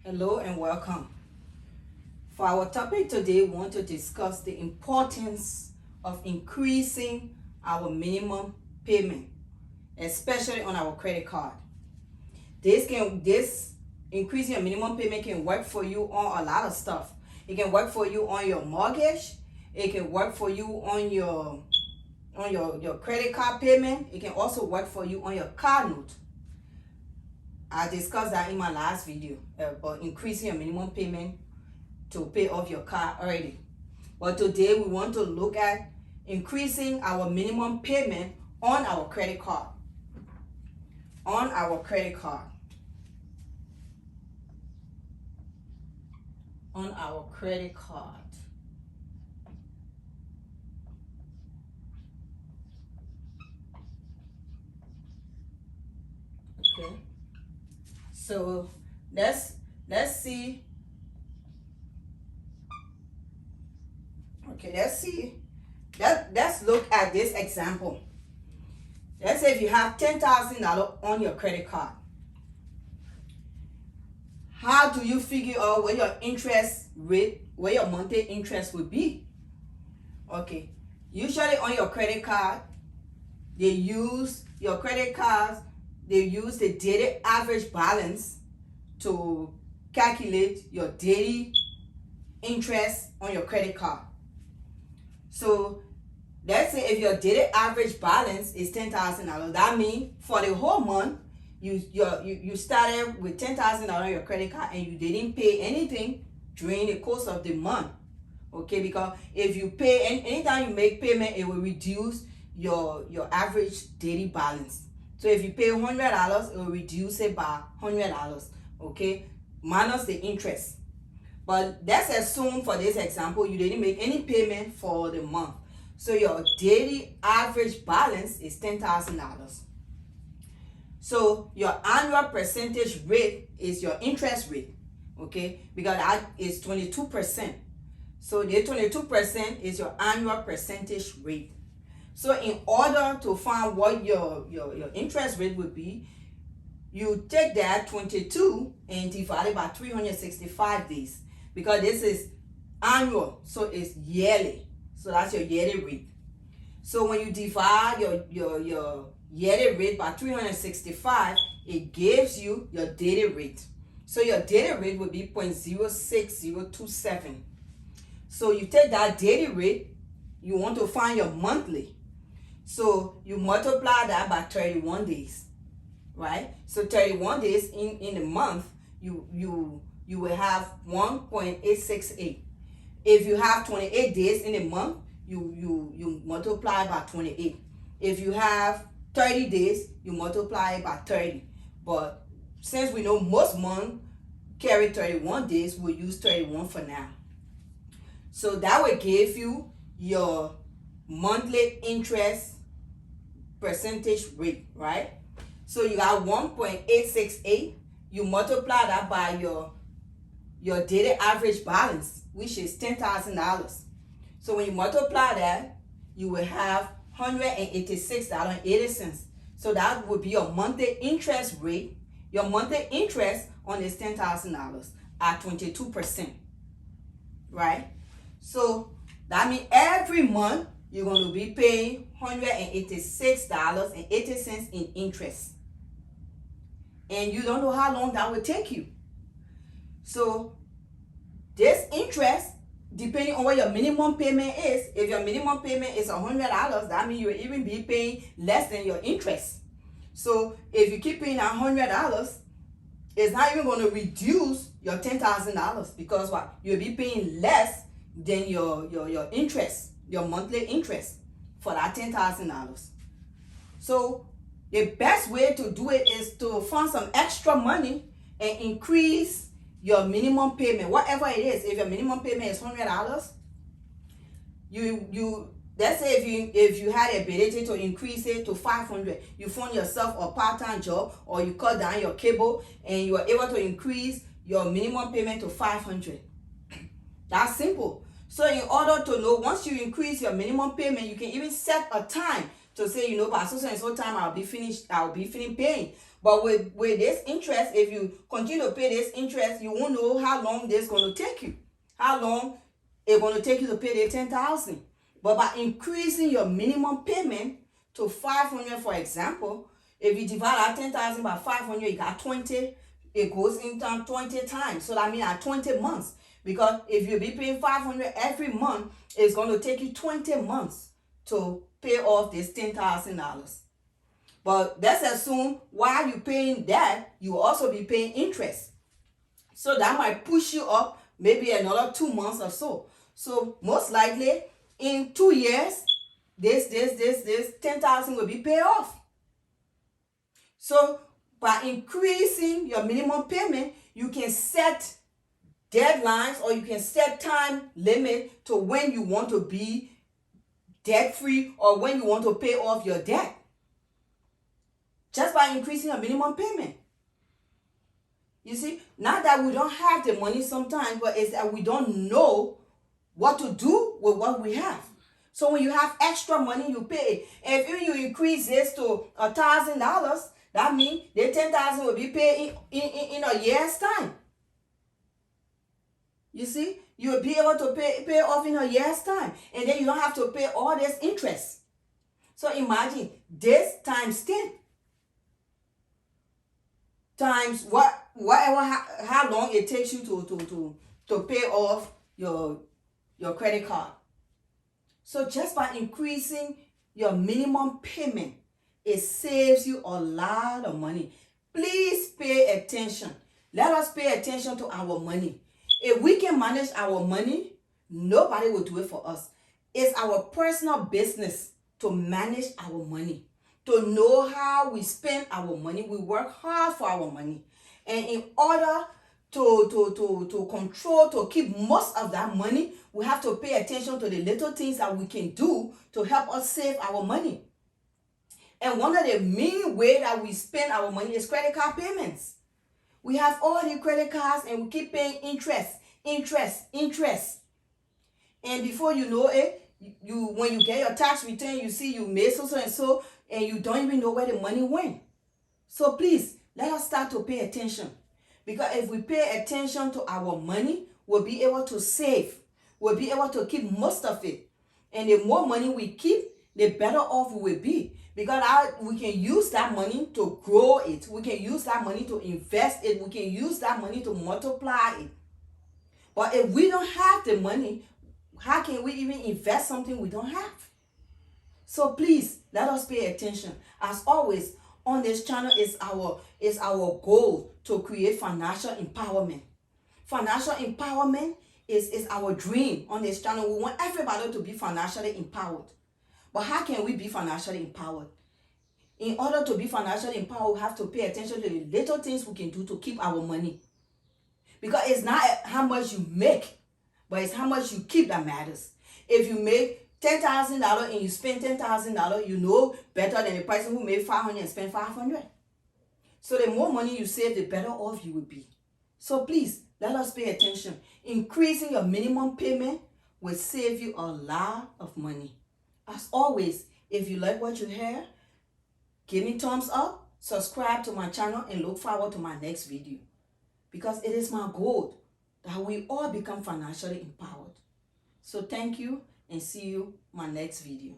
Hello and welcome. For our topic today, we want to discuss the importance of increasing our minimum payment, especially on our credit card. This increasing your minimum payment can work for you on a lot of stuff. It can work for you on your mortgage. It can work for you on your credit card payment. It can also work for you on your car note. I discussed that in my last video about increasing your minimum payment to pay off your car already. But today we want to look at increasing our minimum payment on our credit card. On our credit card. On our credit card. Okay. So let's see. Okay, let's look at this example. Let's say if you have $10,000 on your credit card. How do you figure out what your interest rate, where your monthly interest will be? Okay, usually on your credit card, they use the daily average balance to calculate your daily interest on your credit card. So let's say if your daily average balance is $10,000, that means for the whole month, you started with $10,000 on your credit card and you didn't pay anything during the course of the month. Okay, because if you pay, anytime you make payment, it will reduce your average daily balance. So if you pay $100, it will reduce it by $100, okay, minus the interest. But let's assume for this example, you didn't make any payment for the month. So your daily average balance is $10,000. So your annual percentage rate is your interest rate, okay, because that is 22%. So the 22% is your annual percentage rate. So in order to find what your interest rate would be, you take that 22 and divide it by 365 days, because this is annual, so it's yearly. So that's your yearly rate. So when you divide your yearly rate by 365, it gives you your daily rate. So your daily rate would be 0.06027. So you take that daily rate, you want to find your monthly. So you multiply that by 31 days, right? So 31 days in a month, you will have 1.868. If you have 28 days in a month, you multiply by 28. If you have 30 days, you multiply it by 30. But since we know most months carry 31 days, we'll use 31 for now. So that will give you your monthly interest percentage rate, right? So you got 1.868. You multiply that by your daily average balance, which is $10,000. So when you multiply that, you will have $186.80. So that would be your monthly interest rate. Your monthly interest on this $10,000 at 22%, right? So that means every month you're going to be paying $186.80 in interest. And you don't know how long that will take you. So this interest, depending on what your minimum payment is, if your minimum payment is $100, that means you'll even be paying less than your interest. So if you keep paying $100, it's not even going to reduce your $10,000, because what? You'll be paying less than your interest, your monthly interest for that $10,000. So the best way to do it is to find some extra money and increase your minimum payment, whatever it is. If your minimum payment is $100, you let's say if you had the ability to increase it to $500, you found yourself a part-time job, or you cut down your cable and you are able to increase your minimum payment to $500. That's simple. So in order to know, once you increase your minimum payment, you can even set a time to say, you know, by so and so time I'll be finished paying. But with this interest, if you continue to pay this interest, you won't know how long this is going to take you. How long it's going to take you to pay the 10,000. But by increasing your minimum payment to 500, for example, if you divide out 10,000 by 500, you got 20. It goes into 20 times. So that means at 20 months. Because if you be paying 500 every month, it's going to take you 20 months to pay off this $10,000. But let's assume while you're paying that, you also be paying interest. So that might push you up maybe another 2 months or so. So most likely in 2 years, this 10,000 will be paid off. So by increasing your minimum payment, you can set deadlines or you can set time limit to when you want to be debt free or when you want to pay off your debt. Just by increasing your minimum payment. You see, not that we don't have the money sometimes, but it's that we don't know what to do with what we have. So when you have extra money, you pay. If you increase this to $1,000, that means the 10,000 will be paid in a year's time. You see, you will be able to pay off in a year's time. And then you don't have to pay all this interest. So imagine this times 10. Times how long it takes you to pay off your credit card. So just by increasing your minimum payment, it saves you a lot of money. Please pay attention. Let us pay attention to our money. If we can manage our money, nobody will do it for us. It's our personal business to manage our money, to know how we spend our money. We work hard for our money. And in order to control, to keep most of that money, we have to pay attention to the little things that we can do to help us save our money. And one of the main ways that we spend our money is credit card payments. We have all the credit cards and we keep paying interest. And before you know it, when you get your tax return, you see you made so and so, and you don't even know where the money went. So please, let us start to pay attention. Because if we pay attention to our money, we'll be able to save. We'll be able to keep most of it. And the more money we keep, the better off we will be. Because we can use that money to grow it. We can use that money to invest it. We can use that money to multiply it. But if we don't have the money, how can we even invest something we don't have? So please, let us pay attention. As always, on this channel is our goal to create financial empowerment. Financial empowerment is our dream on this channel. We want everybody to be financially empowered. But how can we be financially empowered? In order to be financially empowered, we have to pay attention to the little things we can do to keep our money. Because it's not how much you make, but it's how much you keep that matters. If you make $10,000 and you spend $10,000, you know better than the person who made $500 and spent $500. So the more money you save, the better off you will be. So please, let us pay attention. Increasing your minimum payment will save you a lot of money. As always, if you like what you hear, give me thumbs up, subscribe to my channel, and look forward to my next video. Because it is my goal that we all become financially empowered. So thank you and see you in my next video.